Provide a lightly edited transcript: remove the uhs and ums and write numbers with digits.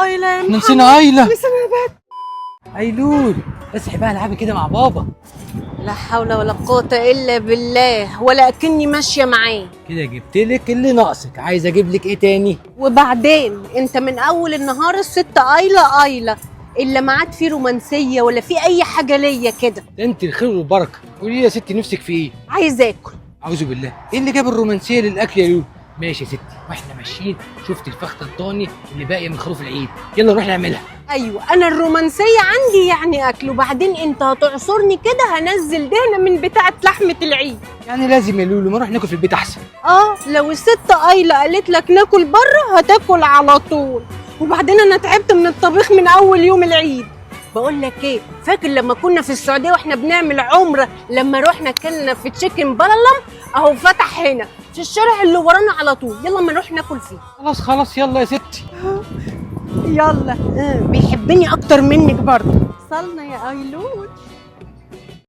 ايلا يا محمد، نسينا ايلا. نسينا يا بنت. ايلول اصحي بقى العبي كده مع بابا. لا حول ولا قوة الا بالله، ولا اكني ماشية معاه. كده جبت لك اللي ناقصك، عايز اجيب لك ايه تاني؟ وبعدين انت من اول النهار الست ايلا الا ما عاد في رومانسية ولا في اي حاجة ليا كده. ده انت الخير والبركه. قولي لي يا ستي نفسك في ايه؟ عايز اكل. اعوذ بالله، ايه اللي جاب الرومانسيه للاكل يا لولو؟ ماشي يا ستي، واحنا ماشيين شفت الفخده الضاني اللي باقيه من خروف العيد، يلا نروح نعملها. ايوه انا الرومانسيه عندي يعني اكل، وبعدين انت هتعصرني كده هنزل دهنه من بتاعه لحمه العيد. يعني لازم يا لولو، ما نروح ناكل في البيت احسن. لو الست ايلا قالت لك ناكل بره هتاكل على طول. وبعدين انا تعبت من الطبيخ من اول يوم العيد. بقول لك ايه، فاكر لما كنا في السعوديه واحنا بنعمل عمره، لما رحنا اكلنا في تشيكن بلالم؟ اهو فتح هنا في الشارع اللي ورانا على طول، يلا ما نروح ناكل فيه. خلاص خلاص يلا يا ستي. يلا. بيحبني اكتر منك برضه. وصلنا يا ايلول.